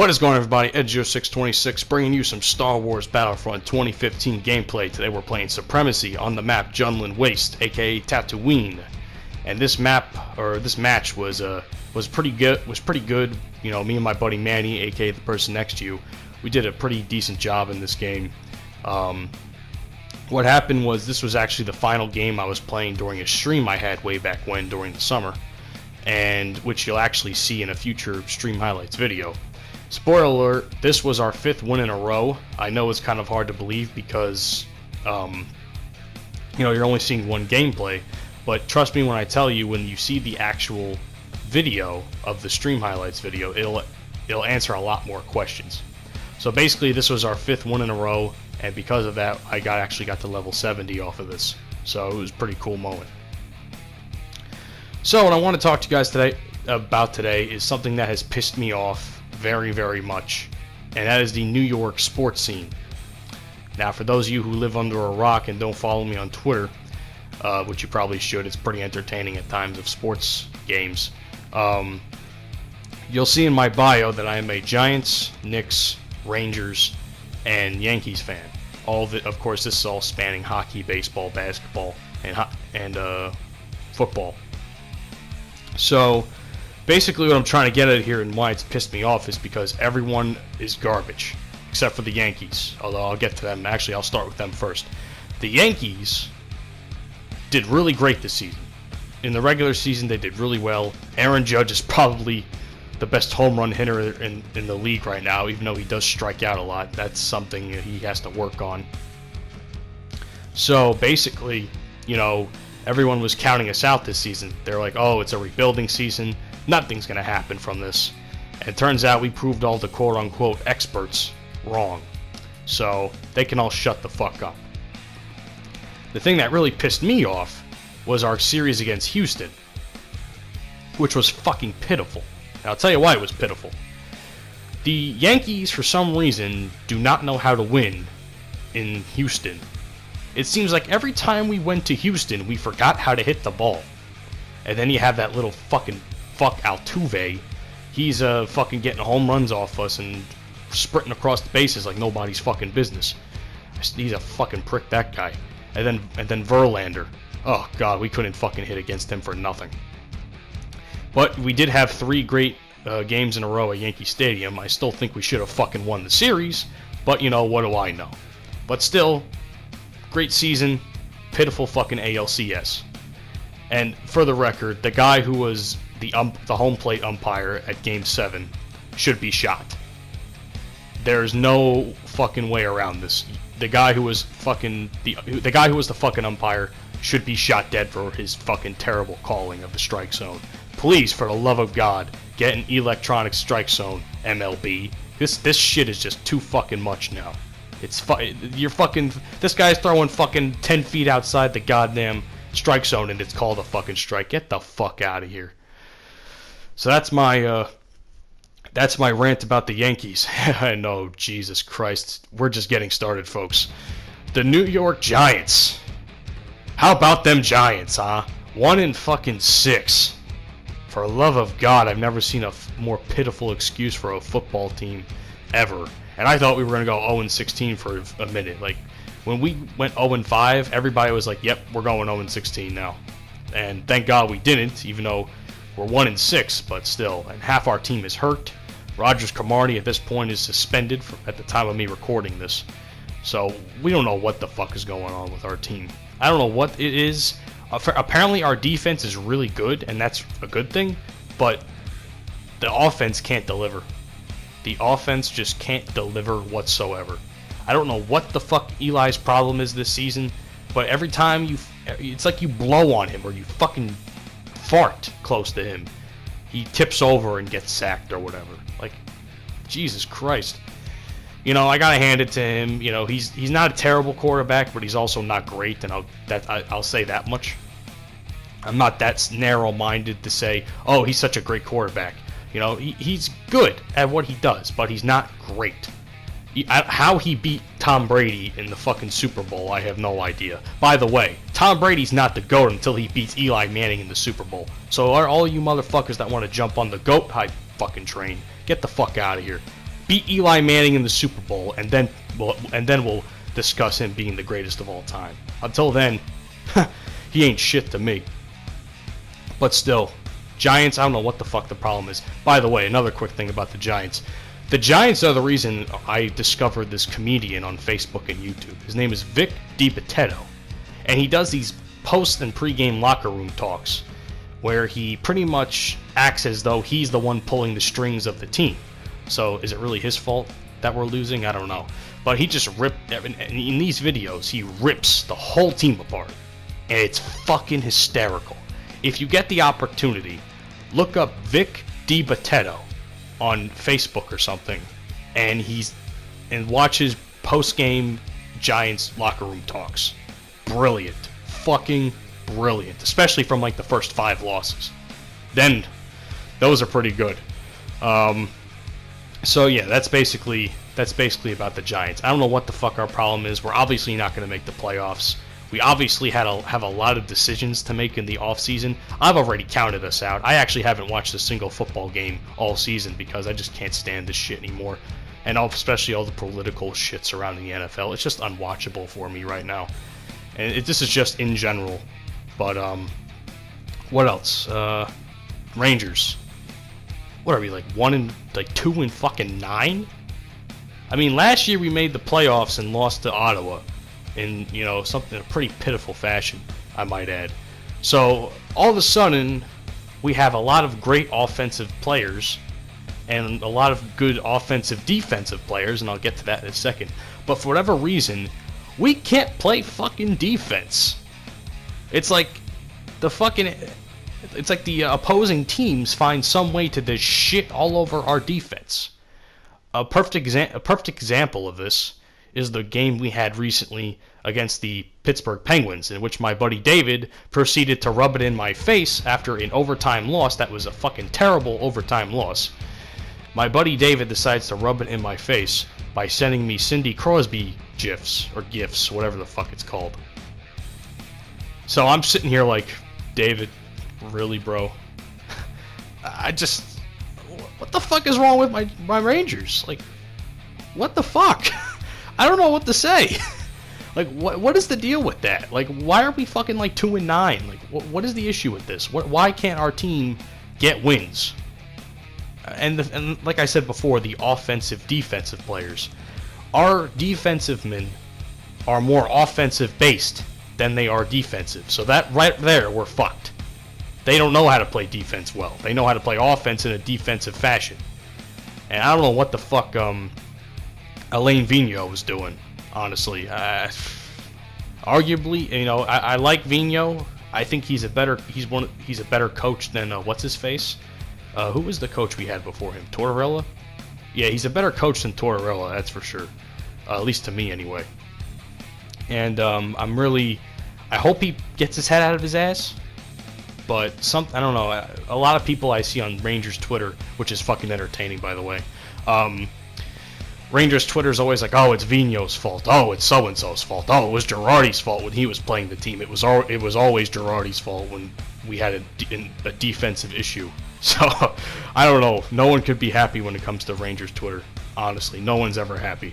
What is going on, everybody? Ed0626 bringing you some Star Wars Battlefront 2015 gameplay. Today we're playing Supremacy on the map Junlin Waste, aka Tatooine. And this match was pretty good. You know, me and my buddy Manny, aka the person next to you, we did a pretty decent job in this game. What happened was this was actually the final game I was playing during a stream I had way back when during the summer, and which you'll actually see in a future stream highlights video. Spoiler alert, this was our 5th win in a row. I know it's kind of hard to believe because, you know, you're only seeing one gameplay, but trust me when I tell you, when you see the actual video of the stream highlights video, it'll answer a lot more questions. So basically, this was our 5th win in a row, and because of that, I actually got to level 70 off of this. So it was a pretty cool moment. So what I want to talk to you guys about today is something that has pissed me off very, very much, and that is the New York sports scene. Now, for those of you who live under a rock and don't follow me on Twitter, which you probably should, it's pretty entertaining at times of sports games, you'll see in my bio that I am a Giants, Knicks, Rangers, and Yankees fan. All of it, of course, this is all spanning hockey, baseball, basketball, and football. So basically what I'm trying to get at here and why it's pissed me off is because everyone is garbage, except for the Yankees. Although I'll get to them. Actually, I'll start with them first. The Yankees did really great this season. In the regular season, they did really well. Aaron Judge is probably the best home run hitter in the league right now, even though he does strike out a lot. That's something he has to work on. So basically, you know, everyone was counting us out this season. They're like, oh, it's a rebuilding season. Nothing's going to happen from this. And it turns out we proved all the quote-unquote experts wrong. So they can all shut the fuck up. The thing that really pissed me off was our series against Houston, which was fucking pitiful. And I'll tell you why it was pitiful. The Yankees, for some reason, do not know how to win in Houston. It seems like every time we went to Houston, we forgot how to hit the ball. And then you have that little fucking fuck Altuve. He's fucking getting home runs off us and sprinting across the bases like nobody's fucking business. He's a fucking prick, that guy. And then Verlander. Oh god, we couldn't fucking hit against him for nothing. But we did have 3 great games in a row at Yankee Stadium. I still think we should have fucking won the series, but you know, what do I know? But still, great season, pitiful fucking ALCS. And for the record, the guy who was the home plate umpire at Game 7 should be shot. There's no fucking way around this. The guy who was the guy who was the fucking umpire should be shot dead for his fucking terrible calling of the strike zone. Please, for the love of God, get an electronic strike zone, MLB. This shit is just too fucking much now. This guy's throwing fucking 10 feet outside the goddamn strike zone and it's called a fucking strike. Get the fuck out of here. So that's my rant about the Yankees. I know, Jesus Christ. We're just getting started, folks. The New York Giants. How about them Giants, huh? 1-6. For the love of God, I've never seen a more pitiful excuse for a football team ever. And I thought we were going to go 0-16 for a minute. Like, when we went 0-5, everybody was like, yep, we're going 0-16 now. And thank God we didn't, even though we're 1-6, but still. And half our team is hurt. Rogers Cromartie at this point is suspended at the time of me recording this. So we don't know what the fuck is going on with our team. I don't know what it is. Apparently our defense is really good, and that's a good thing, but the offense can't deliver. The offense just can't deliver whatsoever. I don't know what the fuck Eli's problem is this season, but every time it's like you blow on him or you fucking fart close to him, he tips over and gets sacked or whatever. Like, Jesus Christ. You know, I gotta hand it to him. You know, he's not a terrible quarterback, but he's also not great, and I'll say that much. I'm not that narrow-minded to say, oh, he's such a great quarterback. You know, he's good at what he does, but he's not great. How he beat Tom Brady in the fucking Super Bowl, I have no idea. By the way, Tom Brady's not the GOAT until he beats Eli Manning in the Super Bowl. So are all you motherfuckers that want to jump on the GOAT hype fucking train, get the fuck out of here. beat Eli Manning in the Super Bowl, and then we'll discuss him being the greatest of all time. Until then, he ain't shit to me. But still, Giants, I don't know what the fuck the problem is. By the way, another quick thing about the Giants. The Giants are the reason I discovered this comedian on Facebook and YouTube. His name is Vic DiBitetto. And he does these post and pre-game locker room talks where he pretty much acts as though he's the one pulling the strings of the team. So is it really his fault that we're losing? I don't know. But he just in these videos, he rips the whole team apart. And it's fucking hysterical. If you get the opportunity, look up Vic DiBitetto on Facebook or something, and watch his post-game Giants locker room talks. Brilliant. Fucking brilliant. Especially from like the first 5 losses. Then, those are pretty good. So yeah, that's basically about the Giants. I don't know what the fuck our problem is. We're obviously not going to make the playoffs. We obviously have a lot of decisions to make in the offseason. I've already counted us out. I actually haven't watched a single football game all season because I just can't stand this shit anymore. And especially all the political shit surrounding the NFL. It's just unwatchable for me right now. And this is just in general. But, what else? Rangers. What are we, like 2 and fucking 9? I mean, last year we made the playoffs and lost to Ottawa. In, something a pretty pitiful fashion, I might add. So, all of a sudden, we have a lot of great offensive players and a lot of good defensive players, and I'll get to that in a second. But for whatever reason, we can't play fucking defense. It's like the opposing teams find some way to just shit all over our defense. A perfect example of this is the game we had recently against the Pittsburgh Penguins, in which my buddy David proceeded to rub it in my face after an overtime loss. That was a fucking terrible overtime loss. My buddy David decides to rub it in my face by sending me Cindy Crosby GIFs, or GIFs, whatever the fuck it's called. So I'm sitting here like, David, really, bro? What the fuck is wrong with my Rangers? Like, what the fuck? I don't know what to say. Like, what is the deal with that? Like, why are we fucking like 2 and 9? Like, what is the issue with this? Why can't our team get wins? And like I said before, the defensive players. Our defensive men are more offensive based than they are defensive. So that right there, we're fucked. They don't know how to play defense well. They know how to play offense in a defensive fashion. And I don't know what the fuck Alain Vigneault was doing, honestly. Arguably, I like Vigneault. I think he's a better coach than what's his face? Who was the coach we had before him? Tortorella? Yeah, he's a better coach than Tortorella, that's for sure. At least to me, anyway. And I hope he gets his head out of his ass. But I don't know. A lot of people I see on Rangers Twitter, which is fucking entertaining, by the way. Rangers Twitter is always like, oh, it's Vigneault's fault. Oh, it's so-and-so's fault. Oh, it was Girardi's fault when he was playing the team. It was always Girardi's fault when we had a defensive issue. So, I don't know. No one could be happy when it comes to Rangers Twitter. Honestly, no one's ever happy.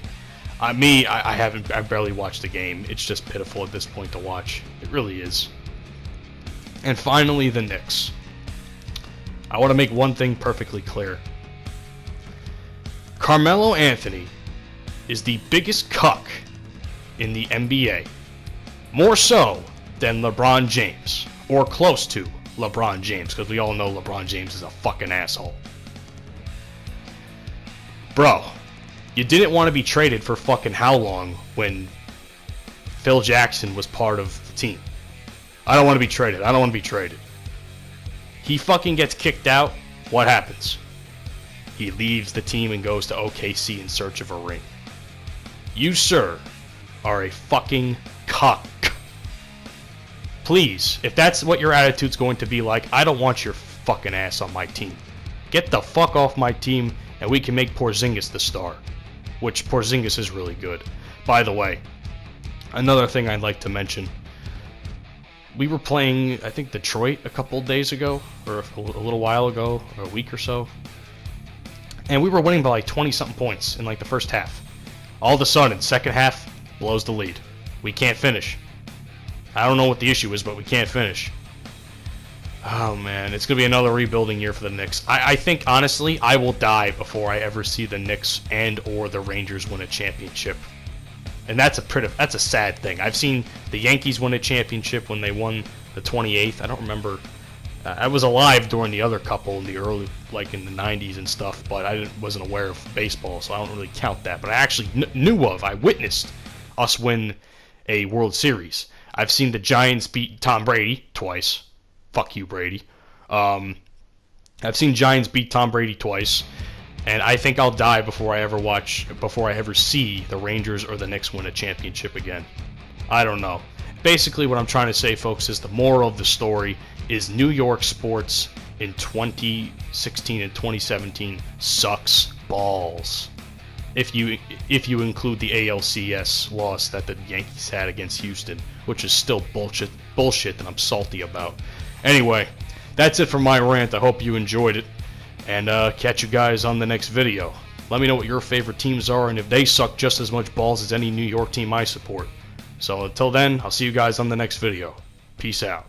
I barely watched the game. It's just pitiful at this point to watch. It really is. And finally, the Knicks. I want to make one thing perfectly clear. Carmelo Anthony is the biggest cuck in the NBA. More so than LeBron James. Or close to LeBron James, because we all know LeBron James is a fucking asshole. Bro, you didn't want to be traded for fucking how long when Phil Jackson was part of the team? I don't want to be traded. I don't want to be traded. He fucking gets kicked out. What happens? He leaves the team and goes to OKC in search of a ring. You, sir, are a fucking cuck. Please, if that's what your attitude's going to be like, I don't want your fucking ass on my team. Get the fuck off my team, and we can make Porzingis the star. Which Porzingis is really good. By the way, another thing I'd like to mention. We were playing, I think, Detroit a couple days ago, or a little while ago, or a week or so. And we were winning by like 20-something points in like the first half. All of a sudden, second half, blows the lead. We can't finish. I don't know what the issue is, but we can't finish. Oh man, it's going to be another rebuilding year for the Knicks. I think, honestly, I will die before I ever see the Knicks and or the Rangers win a championship. And that's a sad thing. I've seen the Yankees win a championship when they won the 28th. I don't remember. I was alive during the other couple in the early, like in the 90s and stuff, but I wasn't aware of baseball, so I don't really count that. But I actually I witnessed us win a World Series. I've seen the Giants beat Tom Brady twice. Fuck you, Brady. I've seen Giants beat Tom Brady twice, and I think I'll die before I ever see the Rangers or the Knicks win a championship again. I don't know. Basically, what I'm trying to say, folks, is the moral of the story is New York sports in 2016 and 2017 sucks balls. If you include the ALCS loss that the Yankees had against Houston, which is still bullshit that I'm salty about. Anyway, that's it for my rant. I hope you enjoyed it, and catch you guys on the next video. Let me know what your favorite teams are and if they suck just as much balls as any New York team I support. So until then, I'll see you guys on the next video. Peace out.